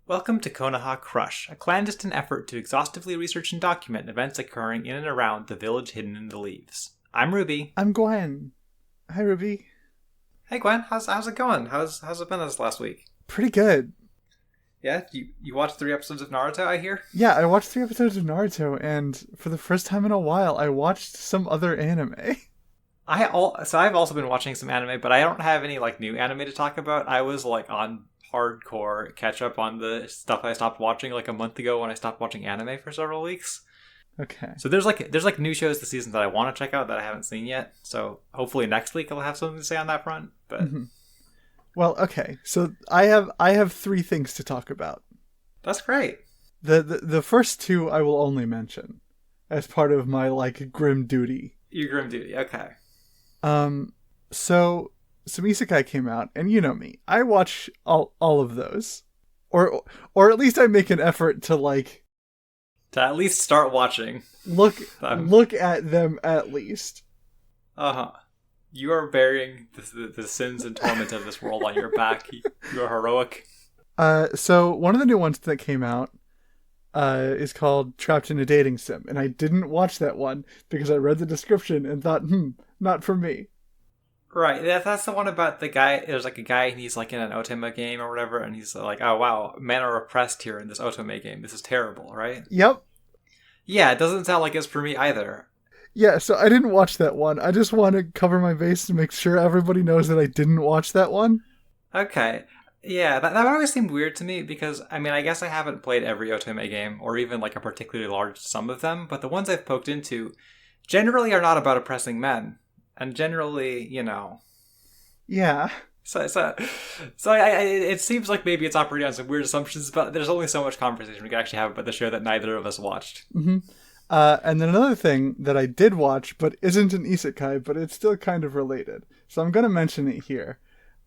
Welcome to Konoha Crush, a clandestine effort to exhaustively research and document events occurring in and around the village hidden in the leaves. I'm Ruby. I'm Gwen. Hi, Ruby. Hey Gwen, how's it going? How's it been this last week? Pretty good. Yeah, you watched 3 episodes of Naruto, I hear? Yeah, I watched 3 episodes of Naruto, and for the first time in a while, I watched some other anime. So I've also been watching some anime, but I don't have any new anime to talk about. I was on hardcore catch up on the stuff I stopped watching a month ago when I stopped watching anime for several weeks. Okay. So there's new shows this season that I want to check out that I haven't seen yet. So hopefully next week I'll have something to say on that front. But Well, okay. So I have 3 things to talk about. That's great. The first 2 I will only mention as part of my grim duty. Your grim duty, okay. So some isekai came out, and you know me. I watch all of those. Or at least I make an effort to to at least start watching. Look at them at least. Uh-huh. You are bearing the sins and torment of this world on your back. You are heroic. So one of the new ones that came out is called Trapped in a Dating Sim, and I didn't watch that one because I read the description and thought, not for me. Right, that's the one about the guy. There's a guy and he's in an otome game or whatever, and he's oh wow, men are oppressed here in this otome game. This is terrible, right? Yep. Yeah, it doesn't sound like it's for me either. Yeah, so I didn't watch that one. I just want to cover my base to make sure everybody knows that I didn't watch that one. Okay. Yeah, that always seemed weird to me because, I guess I haven't played every otome game, or even a particularly large sum of them, but the ones I've poked into generally are not about oppressing men. And generally, Yeah. So it seems like maybe it's operating on some weird assumptions, but there's only so much conversation we can actually have about the show that neither of us watched. Mm-hmm. And then another thing that I did watch, but isn't an isekai, but it's still kind of related. So I'm going to mention it here.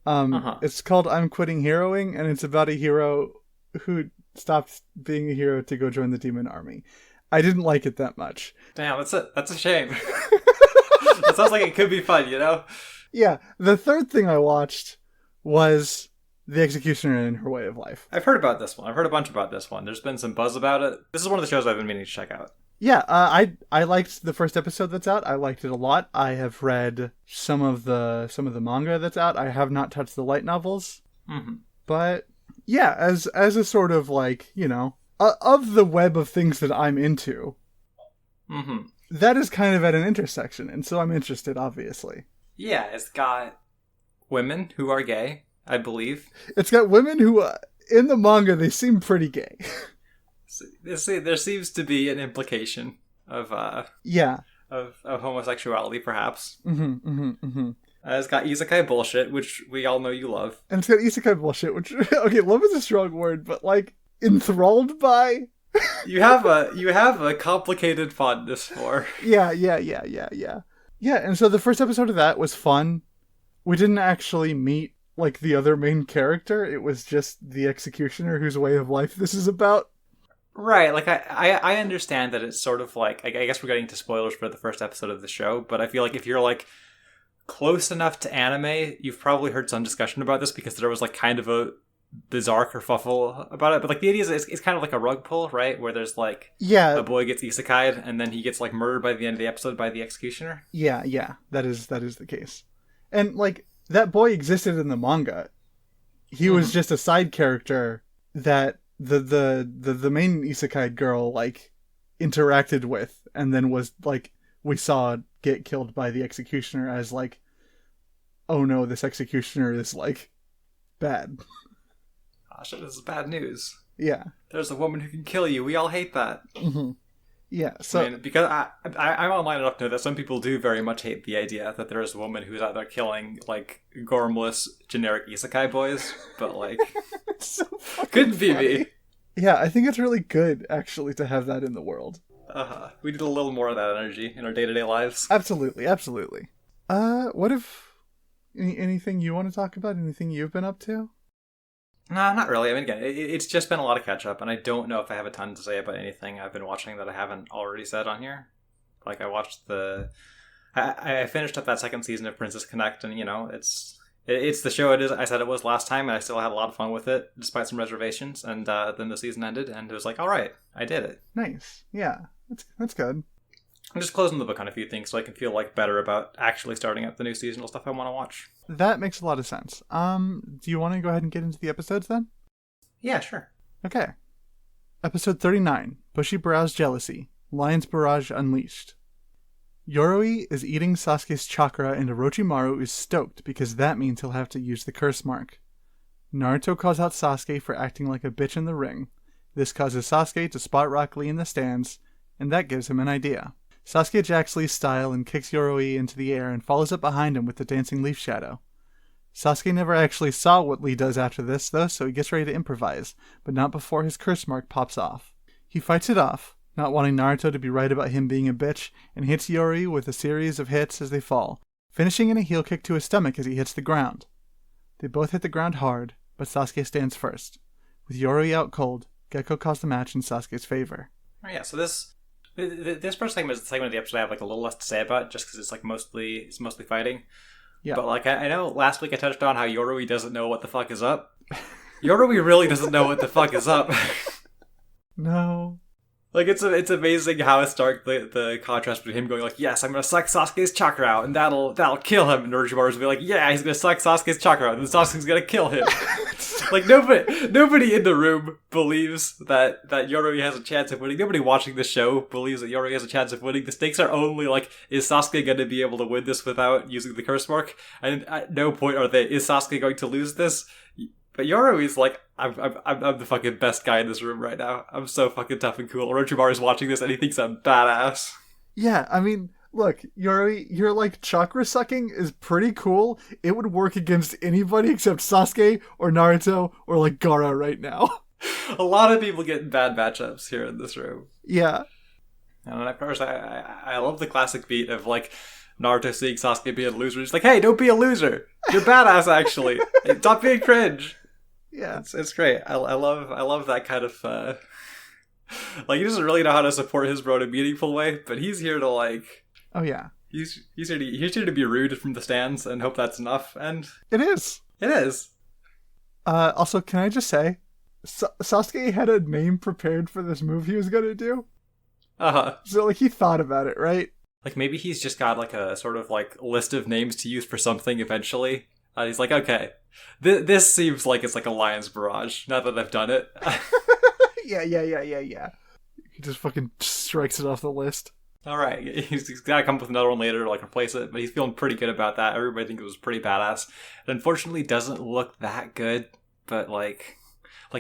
It's called I'm Quitting Heroing, and it's about a hero who stopped being a hero to go join the demon army. I didn't like it that much. Damn, that's a shame. That sounds like it could be fun, Yeah, the third thing I watched was The Executioner and Her Way of Life. I've heard about this one. I've heard a bunch about this one. There's been some buzz about it. This is one of the shows I've been meaning to check out. Yeah, I liked the first episode that's out. I liked it a lot. I have read some of the manga that's out. I have not touched the light novels. Mm-hmm. But yeah, as a sort of of the web of things that I'm into. Mm-hmm. That is kind of at an intersection, and so I'm interested, obviously. Yeah, it's got women who are gay, I believe. It's got women who, in the manga, they seem pretty gay. There seems to be an implication of of homosexuality, perhaps. It's got isekai bullshit, which we all know you love. And it's got isekai bullshit, which, okay, love is a strong word, but enthralled by... You have a complicated fondness for. Yeah. Yeah, and so the first episode of that was fun. We didn't actually meet the other main character. It was just the executioner whose way of life this is about. Right, I understand that it's sort of I guess we're getting to spoilers for the first episode of the show, but I feel if you're close enough to anime, you've probably heard some discussion about this because there was kind of a bizarre kerfuffle about it, but the idea is it's kind of a rug pull, right, where there's a boy gets isekai'd and then he gets murdered by the end of the episode by the executioner. Yeah, that is the case. And that boy existed in the manga. He was just a side character that the main isekai girl interacted with, and then was we saw get killed by the executioner as oh no, this executioner is bad. Gosh, this is bad news. Yeah. There's a woman who can kill you. We all hate that. Mm-hmm. Yeah, so... because I'm online enough to know that some people do very much hate the idea that there is a woman who's out there killing, gormless, generic isekai boys, but, it's so couldn't be funny. me. Yeah, I think it's really good, actually, to have that in the world. We need a little more of that energy in our day-to-day lives. Absolutely. What if... Anything you want to talk about? Anything you've been up to? No, not really. Again, it's just been a lot of catch-up, and I don't know if I have a ton to say about anything I've been watching that I haven't already said on here. I watched I finished up that second season of Princess Connect, and, it's It's the show it is. I said it was last time, and I still had a lot of fun with it, despite some reservations. And then the season ended, and it was like, all right, I did it. Nice. Yeah, that's good. I'm just closing the book on a few things so I can feel like better about actually starting up the new seasonal stuff I want to watch. That makes a lot of sense. Do you want to go ahead and get into the episodes then? Yeah, sure. Okay. Episode 39, Bushy Brow's Jealousy, Lion's Barrage Unleashed. Yoroi is eating Sasuke's chakra and Orochimaru is stoked because that means he'll have to use the curse mark. Naruto calls out Sasuke for acting like a bitch in the ring. This causes Sasuke to spot Rock Lee in the stands, and that gives him an idea. Sasuke jacks Lee's style and kicks Yoroi into the air and follows up behind him with the dancing leaf shadow. Sasuke never actually saw what Lee does after this, though, so he gets ready to improvise, but not before his curse mark pops off. He fights it off, not wanting Naruto to be right about him being a bitch, and hits Yoroi with a series of hits as they fall, finishing in a heel kick to his stomach as he hits the ground. They both hit the ground hard, but Sasuke stands first. With Yoroi out cold, Gekko calls the match in Sasuke's favor. Oh, yeah, so this first segment is the segment of the episode I have like a little less to say about, just because it's like mostly fighting. Yeah. But like I know last week I touched on how Yoroi doesn't know what the fuck is up. Yoroi really doesn't know what the fuck is up. No. Like it's amazing how stark the contrast between him going like, yes, I'm gonna suck Sasuke's chakra out and that'll kill him, and Orochimaru's be like, yeah, he's gonna suck Sasuke's chakra out and then Sasuke's gonna kill him. Like nobody in the room believes that Yoroi has a chance of winning. Nobody watching the show believes that Yoroi has a chance of winning. The stakes are only like, is Sasuke gonna be able to win this without using the curse mark? And at no point are they, is Sasuke going to lose this? But Yoroi's like, I'm the fucking best guy in this room right now. I'm so fucking tough and cool. Orochimaru's watching this and he thinks I'm badass. Yeah, I mean, look, Yoroi, your like chakra sucking is pretty cool. It would work against anybody except Sasuke or Naruto or like Gaara right now. A lot of people get bad matchups here in this room. Yeah. And of course, I love the classic beat of like Naruto seeing Sasuke be a loser. He's like, hey, don't be a loser. You're badass, actually. Hey, stop being cringe. Yeah, it's great. I love that kind of like he doesn't really know how to support his bro in a meaningful way, but he's here to like. Oh yeah, he's here to be rude from the stands and hope that's enough. And it is. Also, can I just say, Sasuke had a name prepared for this move he was gonna do. So like he thought about it, right? Like maybe he's just got like a sort of like list of names to use for something eventually. He's like, okay, this seems like it's like a lion's barrage. Now that I've done it. Yeah. He just fucking strikes it off the list. All right, he's got to come up with another one later to like replace it, but he's feeling pretty good about that. Everybody thinks it was pretty badass. It unfortunately doesn't look that good, but like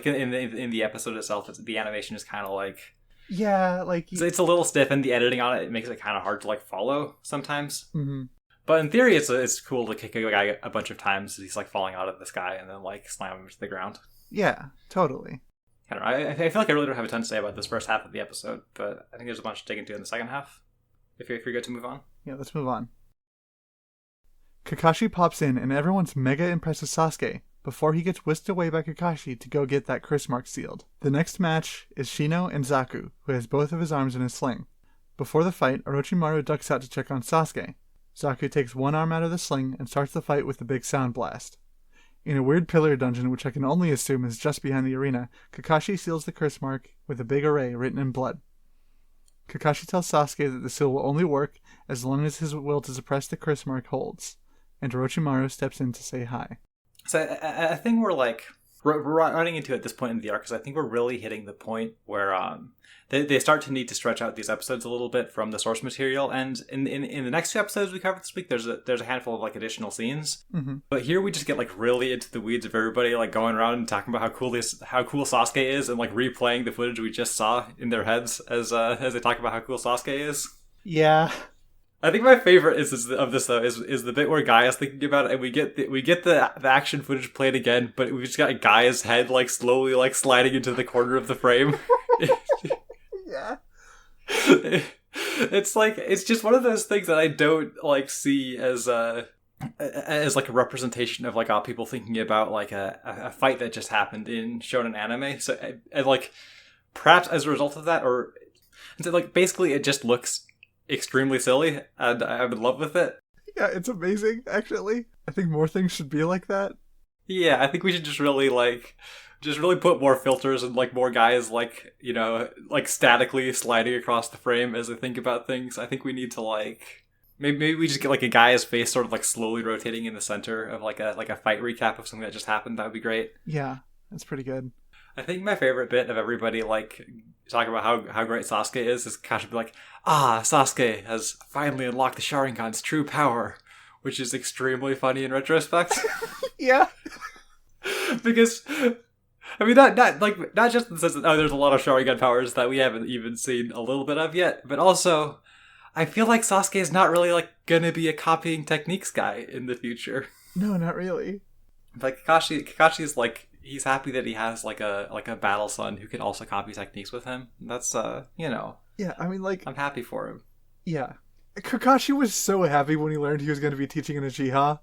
in the episode itself, the animation is kind of like. Yeah, like it's a little stiff, and the editing on it makes it kind of hard to like follow sometimes. Mm-hmm. But in theory, it's cool to kick a guy a bunch of times as he's like falling out of the sky and then like slam him to the ground. Yeah, totally. I don't know. I feel like I really don't have a ton to say about this first half of the episode, but I think there's a bunch to dig into in the second half. If you're good to move on. Yeah, let's move on. Kakashi pops in and everyone's mega impressed with Sasuke before he gets whisked away by Kakashi to go get that curse mark sealed. The next match is Shino and Zaku, who has both of his arms in a sling. Before the fight, Orochimaru ducks out to check on Sasuke. Zaku takes one arm out of the sling and starts the fight with the big sound blast. In a weird pillar dungeon, which I can only assume is just behind the arena, Kakashi seals the curse mark with a big array written in blood. Kakashi tells Sasuke that the seal will only work as long as his will to suppress the curse mark holds, and Orochimaru steps in to say hi. So I think we're like we're running into at this point in the arc because I think we're really hitting the point where they start to need to stretch out these episodes a little bit from the source material. And in the next two episodes we covered this week, there's a handful of like additional scenes. Mm-hmm. But here we just get like really into the weeds of everybody like going around and talking about how cool Sasuke is and like replaying the footage we just saw in their heads as they talk about how cool Sasuke is. Yeah. I think my favorite is the bit where Guy is thinking about it, and we get the action footage played again, but we just got Guy's head like slowly like sliding into the corner of the frame. Yeah. It's just one of those things that I don't like see as like a representation of like people thinking about like a fight that just happened in shonen anime. So and like perhaps as a result of that, or so like basically it just looks extremely silly, and I'm in love with it. Yeah, it's amazing, actually. I think more things should be like that. Yeah, I think we should just really put more filters and like more guys like, you know, like statically sliding across the frame as they think about things. I think we need to like maybe we just get like a guy's face sort of like slowly rotating in the center of like a fight recap of something that just happened. That would be great. Yeah, that's pretty good. I think my favorite bit of everybody like talking about how great Sasuke is Kakashi be like, Sasuke has finally unlocked the Sharingan's true power, which is extremely funny in retrospect. Yeah. Because I mean not just in the sense that there's a lot of Sharingan powers that we haven't even seen a little bit of yet, but also I feel like Sasuke is not really like gonna be a copying techniques guy in the future. No, not really. Like Kakashi's like he's happy that he has like a battle son who can also copy techniques with him. That's you know. Yeah, I mean like I'm happy for him. Yeah. Kakashi was so happy when he learned he was going to be teaching an Uchiha.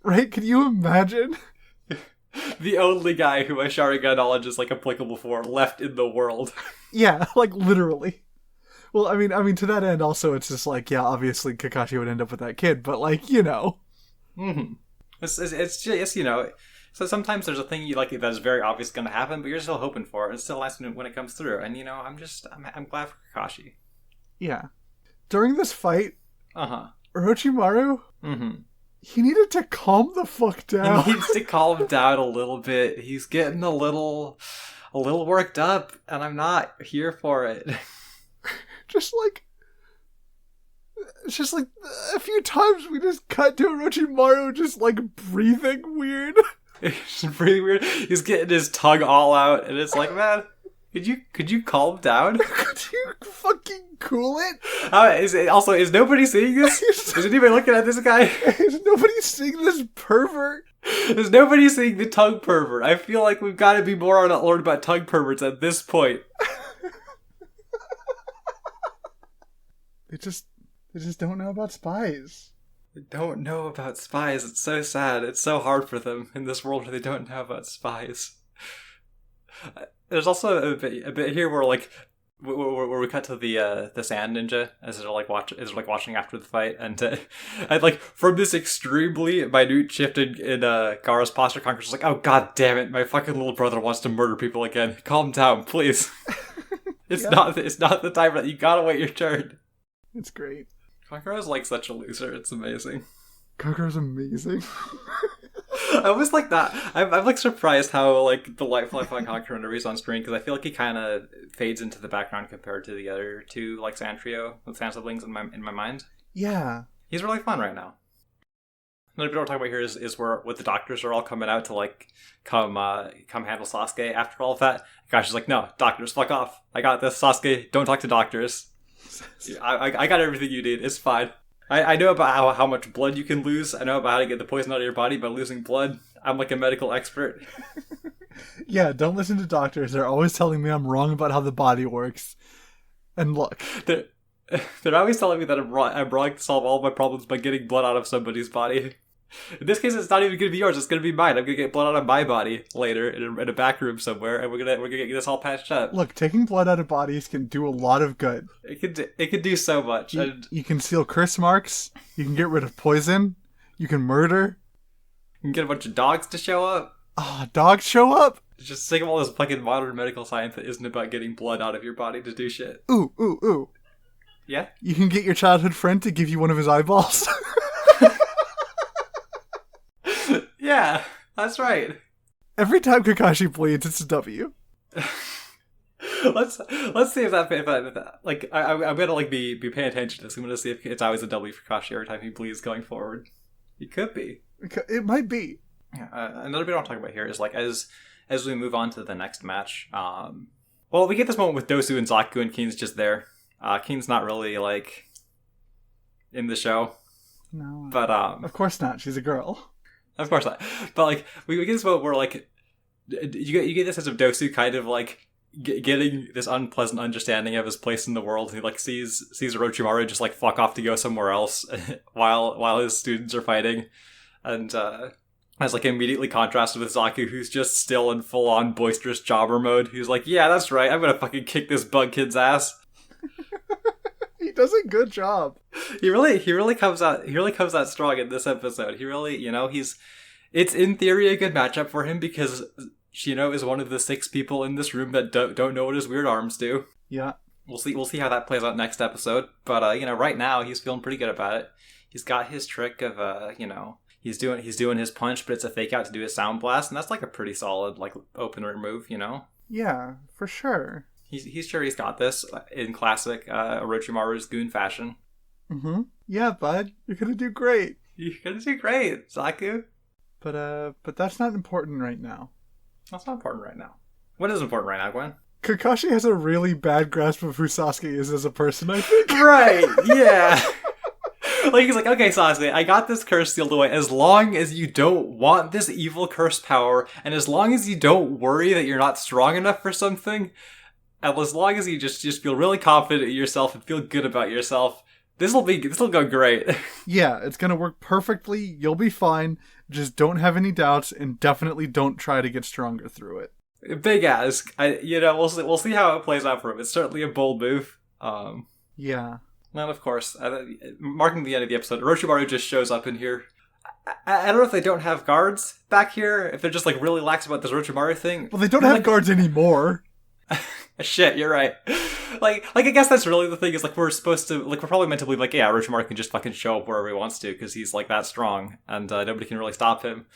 Right? Can you imagine? The only guy who has Sharingan knowledge is like applicable for left in the world. Yeah, like literally. Well, I mean, to that end, also, it's just like, yeah, obviously Kakashi would end up with that kid, but like, you know. Mm-hmm. It's just, you know, so sometimes there's a thing you like that is very obvious going to happen, but you're still hoping for it. It's still nice when it comes through, and you know, I'm glad for Kakashi. Yeah. During this fight, Orochimaru, he needed to calm the fuck down. He needs to calm down a little bit. He's getting a little worked up, and I'm not here for it. Just like a few times we just cut to Orochimaru just like breathing weird. It's really weird. He's getting his tongue all out, and it's like, man, could you calm down? Could you fucking cool it? Is nobody seeing this? Is anybody looking at this guy? Is nobody seeing this pervert? Is nobody seeing the tongue pervert? I feel like we've got to be more on alert about tongue perverts at this point. They just don't know about spies. They don't know about spies. It's so sad. It's so hard for them in this world where they don't know about spies. There's also a bit here where like where we cut to the sand ninja as they're like watching after the fight, and like from this extremely minute shift in Gaara's posture, Kankuro's like, oh god damn it, my fucking little brother wants to murder people again. Calm down, please. It's not the time that you gotta wait your turn. It's great. Kankuro's like such a loser. It's amazing. Kankuro's amazing. I was like that. I'm like surprised how like delightful I find Kankuro whenever he's on screen, because I feel like he kind of fades into the background compared to the other two like Sand Trio with Sand siblings in my mind. Yeah, he's really fun right now. Another bit we're talking about here is where the doctors are all coming out to like come handle Sasuke after all of that. Gosh, she's like, no, doctors, fuck off. I got this, Sasuke. Don't talk to doctors. I got everything you need. It's fine. I know about how much blood you can lose. I know about how to get the poison out of your body by losing blood. I'm like a medical expert. Yeah, don't listen to doctors. They're always telling me I'm wrong about how the body works. And look. They're always telling me that I'm wrong to solve all my problems by getting blood out of somebody's body. In this case, it's not even going to be yours. It's going to be mine. I'm going to get blood out of my body later in a back room somewhere, and we're gonna get this all patched up. Look, taking blood out of bodies can do a lot of good. It can do so much. You can seal curse marks. You can get rid of poison. You can murder. You can get a bunch of dogs to show up. Dogs show up? Just think of all this fucking modern medical science that isn't about getting blood out of your body to do shit. Ooh. Yeah? You can get your childhood friend to give you one of his eyeballs. Yeah, that's right. Every time Kakashi bleeds, it's a W. Let's see if that like I'm gonna like be paying attention to this. I'm gonna see if it's always a W for Kakashi every time he bleeds going forward. He could be. It might be. Yeah, another bit I want to talk about here is like as we move on to the next match. Well, we get this moment with Dosu and Zaku, and Keen's just there. Keen's not really like in the show. No, but of course not. She's a girl. Of course not. But like we get this moment where like you get this sense of Dosu kind of like getting this unpleasant understanding of his place in the world. And he like sees Orochimaru just like fuck off to go somewhere else while his students are fighting, and as like immediately contrasted with Zaku, who's just still in full on boisterous jobber mode. Who's like, yeah, that's right, I'm gonna fucking kick this bug kid's ass. He does a good job. He really comes out strong in this episode. He really, it's in theory a good matchup for him because Shino is one of the 6 people in this room that don't know what his weird arms do. Yeah. We'll see how that plays out next episode. But right now he's feeling pretty good about it. He's got his trick of he's doing his punch, but it's a fake out to do his sound blast, and that's like a pretty solid like opener move, Yeah, for sure. He's sure he's got this in classic Orochimaru's goon fashion. Mm-hmm. Yeah, bud, you're gonna do great. You're gonna do great, Zaku. But that's not important right now. That's not important right now. What is important right now, Gwen? Kakashi has a really bad grasp of who Sasuke is as a person, I think. Right, yeah. Like, he's like, okay, Sasuke, I got this curse sealed away. As long as you don't want this evil curse power, and as long as you don't worry that you're not strong enough for something, and as long as you just feel really confident in yourself and feel good about yourself, this'll go great. Yeah, it's gonna work perfectly. You'll be fine. Just don't have any doubts, and definitely don't try to get stronger through it. Big ask. We'll see how it plays out for him. It's certainly a bold move. Yeah. And of course, marking the end of the episode, Orochimaru just shows up in here. I don't know if they don't have guards back here, if they're just like really lax about this Orochimaru thing. Well, they don't have guards anymore. Shit, you're right. Like I guess that's really the thing, is like we're probably meant to believe like, yeah, Orochimaru can just fucking show up wherever he wants to because he's like that strong and nobody can really stop him.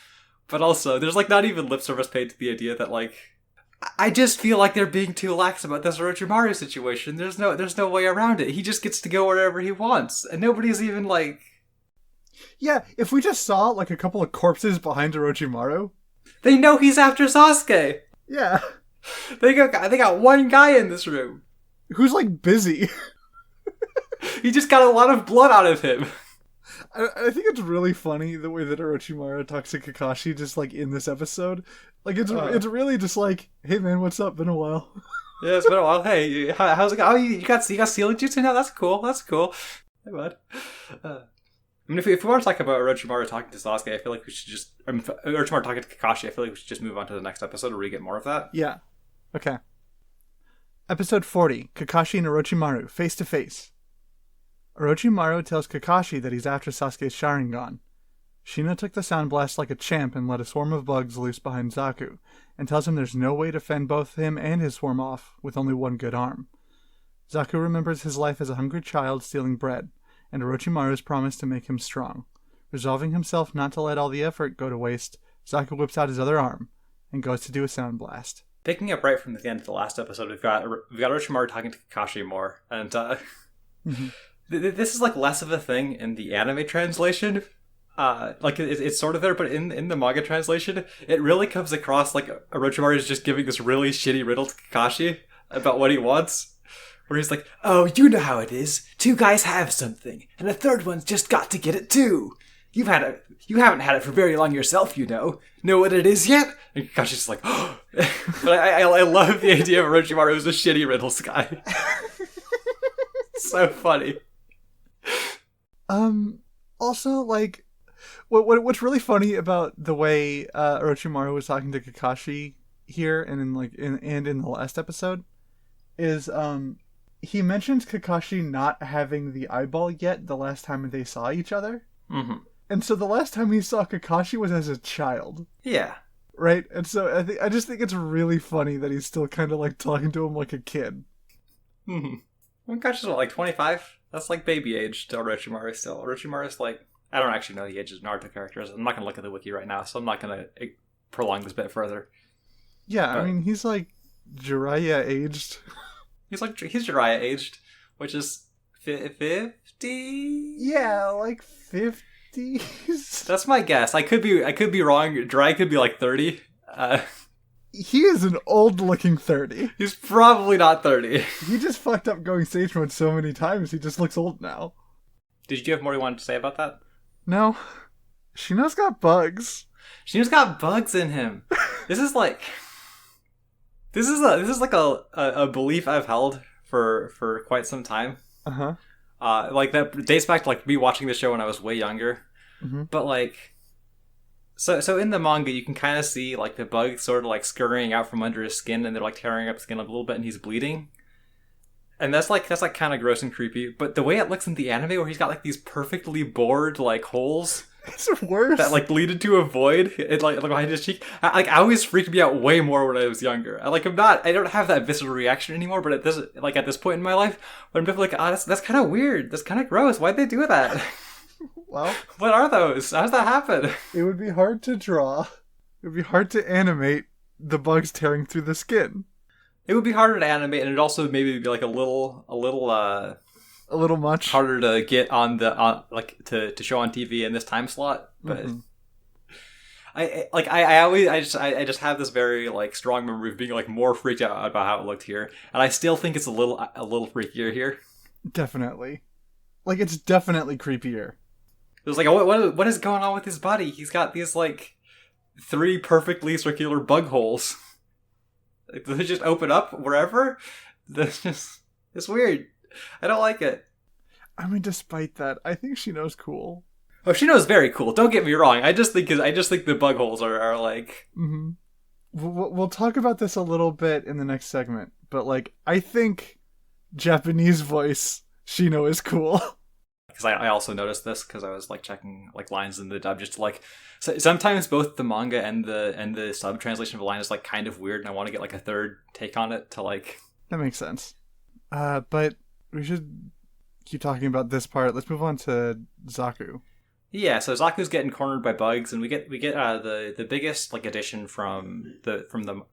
But also, there's like not even lip service paid to the idea that like, I just feel like they're being too lax about this Orochimaru situation. There's no way around it. He just gets to go wherever he wants, and nobody's even like... Yeah, if we just saw like a couple of corpses behind Orochimaru... They know he's after Sasuke! Yeah. They got one guy in this room. Who's like busy. He just got a lot of blood out of him. I think it's really funny the way that Orochimaru talks to Kakashi just like in this episode. Like it's really just like, hey man, what's up? Been a while. Yeah, it's been a while. Hey, how's it going? Oh, you got sealing jutsu now? That's cool. Hey bud. I mean, if we want to talk about Orochimaru talking to Sasuke, I feel like we should just... Orochimaru talking to Kakashi, I feel like we should just move on to the next episode where we get more of that. Yeah. Okay. Episode 40, Kakashi and Orochimaru, face to face. Orochimaru tells Kakashi that he's after Sasuke's Sharingan. Shino took the sound blast like a champ and let a swarm of bugs loose behind Zaku, and tells him there's no way to fend both him and his swarm off with only one good arm. Zaku remembers his life as a hungry child stealing bread, and Orochimaru's promise to make him strong. Resolving himself not to let all the effort go to waste, Zaku whips out his other arm and goes to do a sound blast. Picking up right from the end of the last episode, we've got Orochimaru talking to Kakashi more, and this is like less of a thing in the anime translation. Like it's sort of there, but in the manga translation, it really comes across like Orochimaru is just giving this really shitty riddle to Kakashi about what he wants. Where he's like, oh, you know how it is. 2 guys have something, and a third one's just got to get it too. You haven't had it for very long yourself, you know. Know what it is yet? And Kakashi's just like, oh. But I love the idea of Orochimaru as a shitty riddles guy. So funny. Also, like, what's really funny about the way Orochimaru was talking to Kakashi here and in the last episode is he mentions Kakashi not having the eyeball yet the last time they saw each other. Mm-hmm. And so the last time he saw Kakashi was as a child. Yeah. Right? And so I just think it's really funny that he's still kind of like talking to him like a kid. Mm-hmm. Well, Kakashi's what, like 25? That's like baby age to Orochimaru still. Orochimaru's like, I don't actually know the ages of Naruto characters. I'm not going to look at the wiki right now, so I'm not going to prolong this bit further. Yeah, but, I mean, he's like Jiraiya aged. He's Jiraiya aged, which is 50? Yeah, like 50s. That's my guess. I could be wrong. Jiraiya could be like 30. He is an old-looking 30. He's probably not 30. He just fucked up going sage mode so many times, he just looks old now. Did you have more you wanted to say about that? No. Shino's got bugs. Shino's got bugs in him. This is like a belief I've held for quite some time. Uh-huh. Like that dates back to like me watching the show when I was way younger. Mm-hmm. But like, so in the manga you can kind of see like the bug sort of like scurrying out from under his skin, and they're like tearing up his skin a little bit, and he's bleeding. And that's kind of gross and creepy. But the way it looks in the anime, where he's got like these perfectly bored like holes It's worse. that like lead into a void, it like behind his cheek. I always freaked me out way more when I was younger. I don't have that visceral reaction anymore. But at this point in my life, when I'm definitely like, that's kind of weird. That's kind of gross. Why'd they do that? Well, What are those? How does that happen? it would be hard to draw. It would be hard to animate the bugs tearing through the skin. It would be harder to animate, and it'd also maybe be like a little A little much. harder to get on to show on TV in this time slot. But I just have this very like strong memory of being like more freaked out about how it looked here, and I still think it's a little freakier here. Definitely. Like, it's definitely creepier. It was like, what is going on with his body? He's got these like 3 perfectly circular bug holes. Like, do they just open up wherever? It's weird. I don't like it. I mean, despite that, I think Shino's cool. Oh, Shino's very cool. Don't get me wrong. I just think the bug holes are like. Mm-hmm. We'll talk about this a little bit in the next segment, but like, I think Japanese voice Shino is cool. Because I also noticed this because I was like checking like lines in the dub, just to, like, so sometimes both the manga and the sub translation of a line is like kind of weird, and I want to get like a third take on it to like. That makes sense. But we should keep talking about this part. Let's move on to Zaku. Yeah, so Zaku's getting cornered by bugs, and we get the biggest like addition from the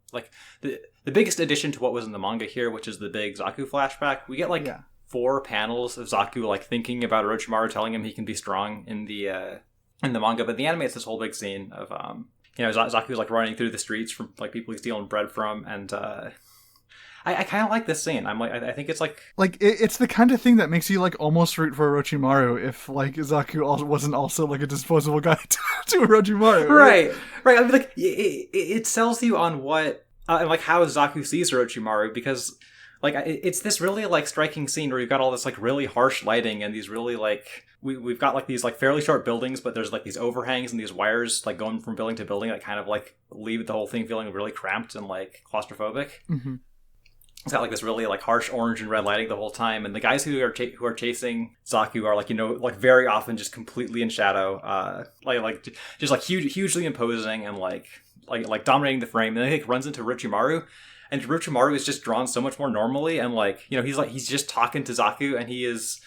biggest addition to what was in the manga here, which is the big Zaku flashback. We get like 4 panels of Zaku like thinking about Orochimaru telling him he can be strong in the manga, but the anime it's this whole big scene of Zaku's like running through the streets from like people he's stealing bread from, and I kind of like this scene. I think it's like it's the kind of thing that makes you like almost root for Orochimaru if like Zaku wasn't also like a disposable guy to Orochimaru. Right. I mean, like it sells you on what like how Zaku sees Orochimaru, because like it's this really like striking scene where you've got all this like really harsh lighting and these really like we've got like these like fairly short buildings, but there's like these overhangs and these wires like going from building to building that kind of like leave the whole thing feeling really cramped and like claustrophobic. Mm-hmm. It's got like this really like harsh orange and red lighting the whole time, and the guys who are chasing Zaku are like like very often just completely in shadow, just like hugely imposing and like dominating the frame. And then he like, runs into Orochimaru, and Orochimaru is just drawn so much more normally, and like he's just talking to Zaku, and he is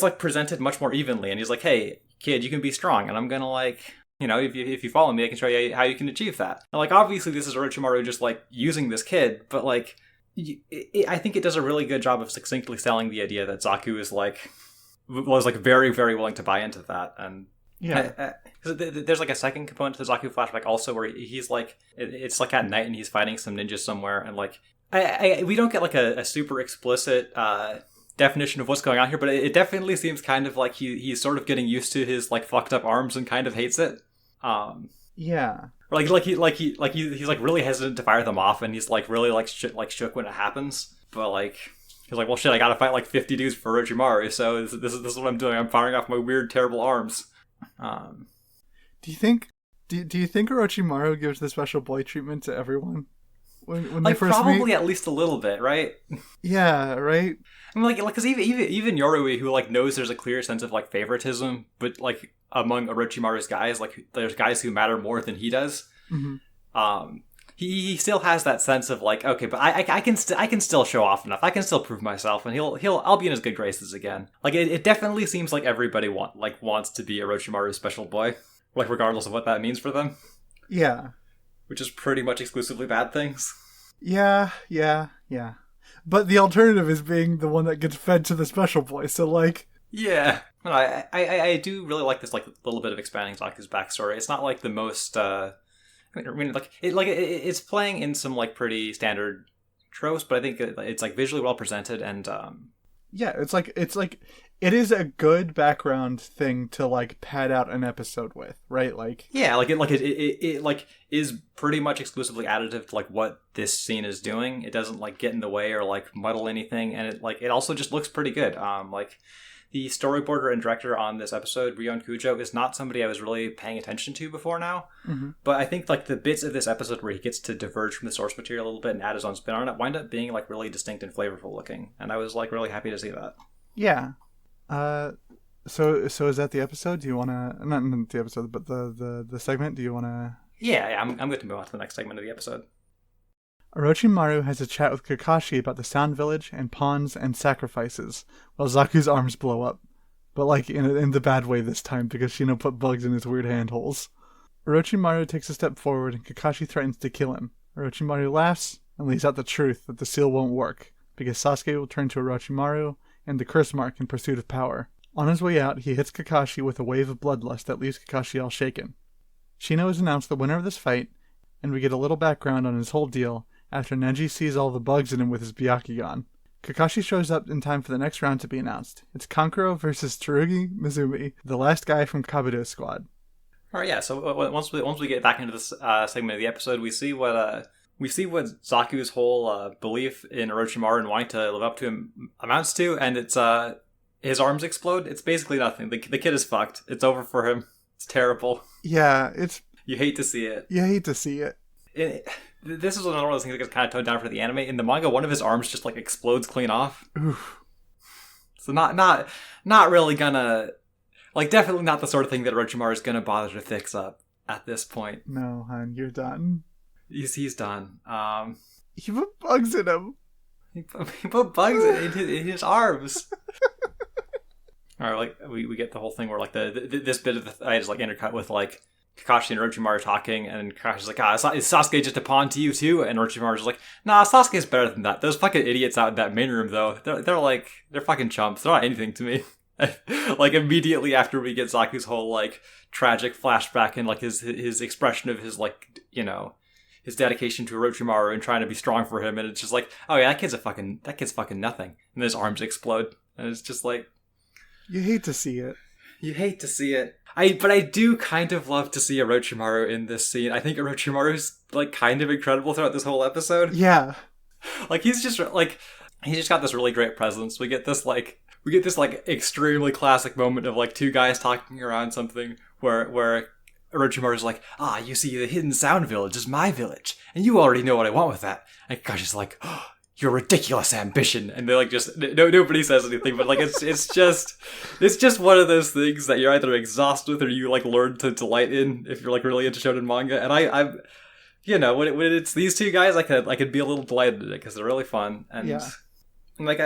like presented much more evenly, and he's like, hey kid, you can be strong, and I'm gonna like. If you follow me, I can show you how you can achieve that. And like obviously this is Orochimaru just like using this kid, but like. I think it does a really good job of succinctly selling the idea that Zaku is was very, very willing to buy into that. And there's like a second component to the Zaku flashback also where he's like, it's like at night and he's fighting some ninjas somewhere, and like we don't get like a super explicit definition of what's going on here, but it definitely seems kind of like he's sort of getting used to his like fucked up arms and kind of hates it. Yeah. He's like really hesitant to fire them off, and he's like really like shook when it happens. But like he's like, well, shit, I gotta fight like 50 dudes for Orochimaru, so this is what I'm doing. I'm firing off my weird, terrible arms. Do you think Orochimaru gives the special boy treatment to everyone when like they first probably meet? at least a little bit, right? Yeah, right. I mean, like because even Yoroi, who like knows there's a clear sense of like favoritism, but like among Orochimaru's guys, like there's guys who matter more than he does. Mm-hmm. He still has that sense of like, okay, but I can still show off enough. I can still prove myself, and I'll be in his good graces again. Like it definitely seems like everybody wants to be Orochimaru's special boy, like regardless of what that means for them. Yeah, which is pretty much exclusively bad things. Yeah. But the alternative is being the one that gets fed to the special boy. So like, yeah, no, I do really like this like little bit of expanding Zaku's backstory. It's not like the most. It's playing in some like pretty standard tropes, but I think it's like visually well presented, and yeah, it's like it is a good background thing to like pad out an episode with, right? Like yeah, it is pretty much exclusively additive to like what this scene is doing. It doesn't like get in the way or like muddle anything, and it also just looks pretty good. Like the storyboarder and director on this episode, Rion Kujo, is not somebody I was really paying attention to before now. Mm-hmm. But I think like the bits of this episode where he gets to diverge from the source material a little bit and add his own spin on it wind up being like really distinct and flavorful looking. And I was like really happy to see that. Yeah. So is that the episode? Do you want to... Not the episode, but the segment? Do you want to... Yeah, I'm going to move on to the next segment of the episode. Orochimaru has a chat with Kakashi about the Sound Village and pawns and sacrifices, while Zaku's arms blow up. But like in the bad way this time, because Shino put bugs in his weird handholes. Orochimaru takes a step forward and Kakashi threatens to kill him. Orochimaru laughs and lays out the truth that the seal won't work, because Sasuke will turn to Orochimaru and the curse mark in pursuit of power. On his way out, he hits Kakashi with a wave of bloodlust that leaves Kakashi all shaken. Shino is announced the winner of this fight, and we get a little background on his whole deal after Neji sees all the bugs in him with his Byakugan. Kakashi shows up in time for the next round to be announced. It's Kankuro versus Tsurugi Mizumi, the last guy from Kabuto's squad. All right, yeah. So once we get back into this segment of the episode, we see what Zaku's whole belief in Orochimaru and wanting to live up to him amounts to, and it's his arms explode. It's basically nothing. The kid is fucked. It's over for him. It's terrible. Yeah, you hate to see it. You hate to see it. This is another one of those things that gets kind of toned down for the anime. In the manga, one of his arms just like explodes clean off. Oof. So not really gonna, like, definitely not the sort of thing that Orochimaru is gonna bother to fix up at this point. No, hon, you're done. He's done. He put bugs in him. He put bugs in his arms. Or like we get the whole thing where like this bit of the fight is like intercut with like Kakashi and Orochimaru talking, and Kakashi's like, is Sasuke just a pawn to you too? And Orochimaru's like, nah, Sasuke's better than that. Those fucking idiots out in that main room though, they're fucking chumps. They're not anything to me. Like immediately after we get Zaku's whole like tragic flashback and like his expression of his like, you know, his dedication to Orochimaru and trying to be strong for him, and it's just like, oh yeah, that kid's fucking nothing. And his arms explode, and it's just like, you hate to see it. You hate to see it. But I do kind of love to see Orochimaru in this scene. I think Orochimaru's like kind of incredible throughout this whole episode. Yeah. Like he's just got this really great presence. We get this like extremely classic moment of like two guys talking around something where Orochimaru's like, you see, the hidden sound village is my village, and you already know what I want with that. And Kakashi's like, your ridiculous ambition, and they like just nobody says anything, but like it's just one of those things that you're either exhausted with or you like learn to delight in if you're like really into shonen manga. And I'm you know, when it's these two guys, I could be a little delighted in it because they're really fun. And yeah. Like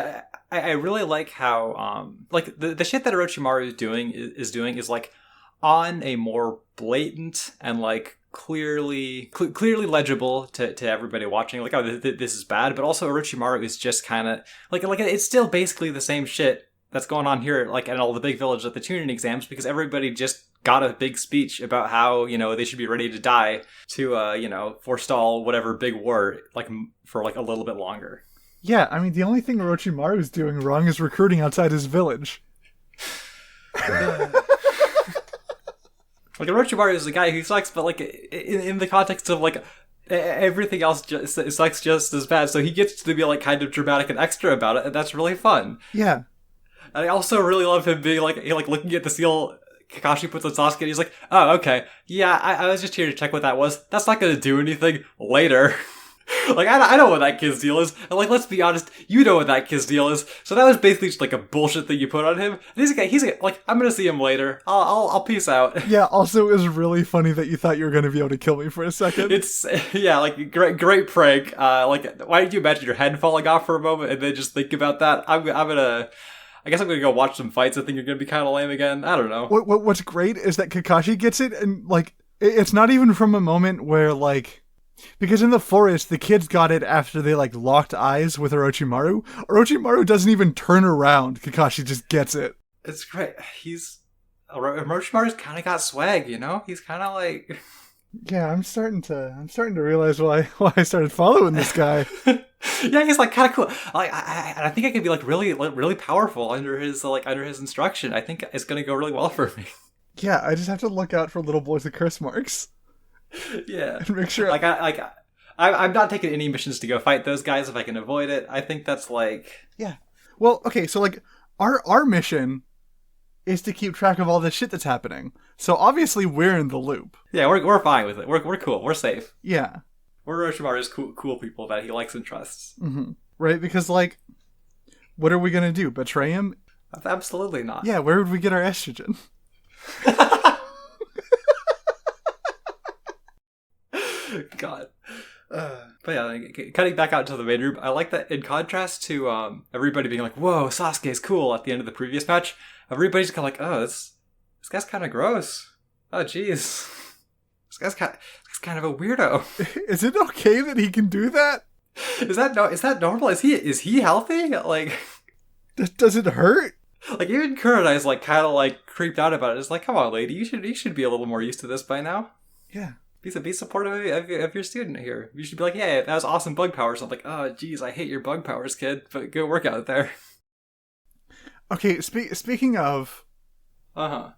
I really like how like the shit that Orochimaru is doing is like on a more blatant and like clearly legible to everybody watching, like, oh, this is bad, but also Orochimaru is just kind of like it's still basically the same shit that's going on here, like at all the big villages at the tuning exams, because everybody just got a big speech about how, you know, they should be ready to die to you know, forestall whatever big war like for like a little bit longer. Yeah, I mean, the only thing Orochimaru is doing wrong is recruiting outside his village. Like, Orochimaru is a guy who sucks, but, like, in the context of, like, everything else sucks just as bad, so he gets to be, like, kind of dramatic and extra about it, and that's really fun. Yeah. And I also really love him being, like, looking at the seal Kakashi puts on Sasuke, and he's like, oh, okay, yeah, I was just here to check what that was. That's not gonna do anything later. Like, I know what that kid's deal is. And, like, let's be honest, you know what that kid's deal is. So that was basically just, like, a bullshit thing you put on him. And he's like, I'm gonna see him later. I'll peace out. Yeah, also, it was really funny that you thought you were gonna be able to kill me for a second. It's, yeah, like, great prank. Like, why did you imagine your head falling off for a moment and then just think about that? I guess I'm gonna go watch some fights. I think you're gonna be kind of lame again. I don't know. What's great is that Kakashi gets it, and, like, it's not even from a moment where, like... Because in the forest, the kids got it after they, like, locked eyes with Orochimaru. Orochimaru doesn't even turn around. Kakashi just gets it. It's great. Orochimaru's kind of got swag, you know? He's kind of like... Yeah, I'm starting to realize why I started following this guy. Yeah, he's, like, kind of cool. Like, I think I could be, like, really powerful under his instruction. I think it's going to go really well for me. Yeah, I just have to look out for little boys with curse marks. Yeah, and make sure. I'm not taking any missions to go fight those guys if I can avoid it. I think that's like, yeah. Well, okay, so like our mission is to keep track of all this shit that's happening. So obviously we're in the loop. Yeah, we're fine with it. We're cool. We're safe. Yeah. We're Orochimaru's cool people that he likes and trusts. Mm-hmm. Right? Because, like, what are we going to do? Betray him? Absolutely not. Yeah, where would we get our estrogen? God. But yeah, cutting back out to the main room, I like that in contrast to everybody being like, whoa, Sasuke's cool at the end of the previous match, everybody's kind of like, oh, this guy's kind of gross. Oh, jeez. This guy's kind of a weirdo. Is it okay that he can do that? Is that normal? Is he healthy? Like, does it hurt? Like, even Kurenai's like kind of like creeped out about it. It's like, come on, lady, you should be a little more used to this by now. Yeah. Be supportive of your student here. You should be like, yeah, that was awesome bug powers. I'm like, oh, geez, I hate your bug powers, kid, but go work out there. Okay, speaking of, the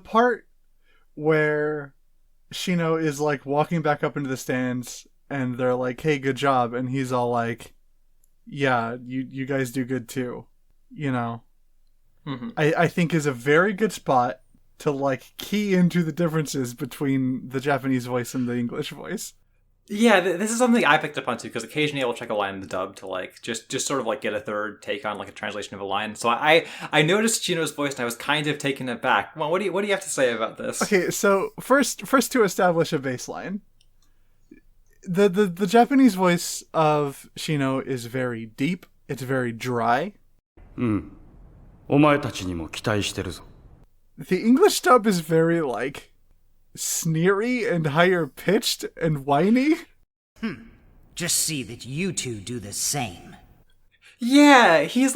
part where Shino is like walking back up into the stands, and they're like, "Hey, good job," and he's all like, "Yeah, you guys do good too," you know. Mm-hmm. I think is a very good spot to like key into the differences between the Japanese voice and the English voice. Yeah, this is something I picked up on too, because occasionally I will check a line in the dub to like just sort of like get a third take on like a translation of a line. So I noticed Shino's voice and I was kind of taken aback. Well, what do you have to say about this? Okay, so first to establish a baseline, the Japanese voice of Shino is very deep. It's very dry. お前たちにも期待してるぞ. The English dub is very, like, sneery and higher pitched and whiny. Just see that you two do the same. Yeah, he's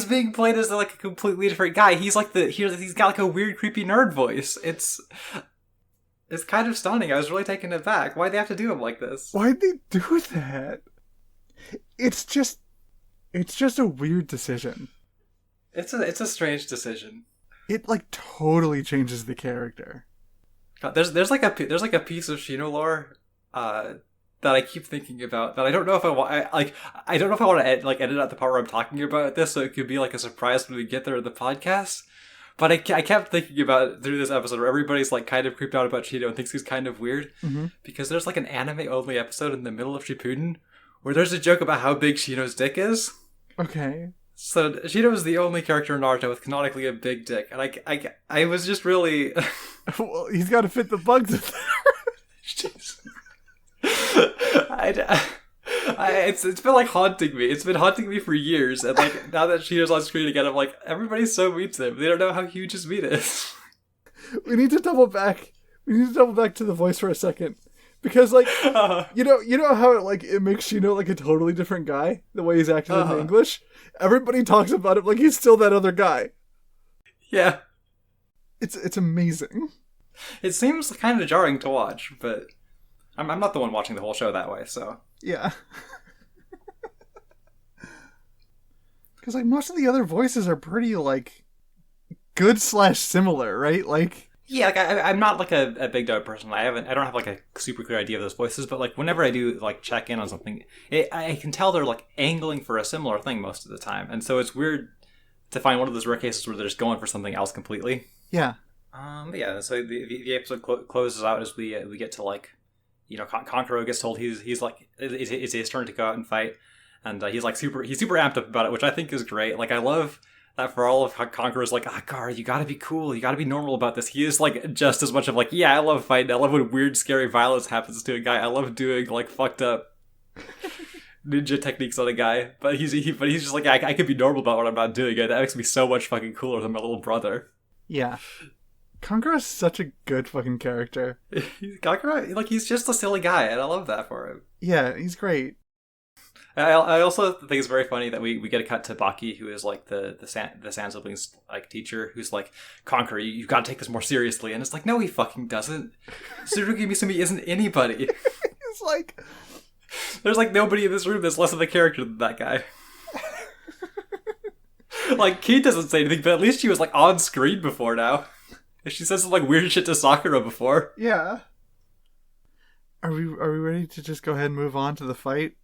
being played as like a completely different guy. He's like he's got like a weird, creepy nerd voice. It's kind of stunning. I was really taken aback. Why'd they have to do him like this? Why'd they do that? It's just a weird decision. It's a strange decision. It like totally changes the character. God, there's like a piece of Shino lore that I keep thinking about that I don't know if I want. I don't know if I want to edit out the part where I'm talking about this, so it could be like a surprise when we get there in the podcast. But I kept thinking about it through this episode where everybody's like kind of creeped out about Shino and thinks he's kind of weird, because there's like an anime only episode in the middle of Shippuden where there's a joke about how big Shino's dick is. Okay. So Shino is the only character in Naruto with canonically a big dick, and I was just really. Well, he's got to fit the bugs in there. It's been like haunting me. It's been haunting me for years, and like now that Shino's on screen again, I'm like, everybody's so mean to him. They don't know how huge his meat is. We need to double back. To the voice for a second, because like you know how it makes Shino like a totally different guy the way he's acting in the English. Everybody talks about him like he's still that other guy. Yeah, it's amazing. It seems kind of jarring to watch, but I'm not the one watching the whole show that way, so yeah. Because like most of the other voices are pretty like good / similar, right? Like. Yeah, like I'm not like a big dub person. I don't have like a super clear idea of those voices, but like whenever I do like check in on something, I can tell they're like angling for a similar thing most of the time, and so it's weird to find one of those rare cases where they're just going for something else completely. Yeah. But yeah. So the episode closes out as we get to like, you know, Kankuro gets told he's like it's his turn to go out and fight, and he's super amped up about it, which I think is great. Like I love that for all of Kankuro's like, Gar, you gotta be cool, you gotta be normal about this. He is like just as much of like, yeah, I love fighting, I love when weird, scary violence happens to a guy. I love doing like fucked up ninja techniques on a guy. But he's just like, I could be normal about what I'm not doing. That makes me so much fucking cooler than my little brother. Yeah. Kankuro is such a good fucking character. Kankuro, like, he's just a silly guy, and I love that for him. Yeah, he's great. I also think it's very funny that we get a cut to Baki, who is like the Sand siblings like teacher, who's like, Kankuro, you've got to take this more seriously, and it's like, no, he fucking doesn't. Tsurugi Misumi isn't anybody. It's like, there's like nobody in this room that's less of a character than that guy. Like, Kei doesn't say anything, but at least she was like on screen before now. She said some like weird shit to Sakura before. Yeah. Are we ready to just go ahead and move on to the fight?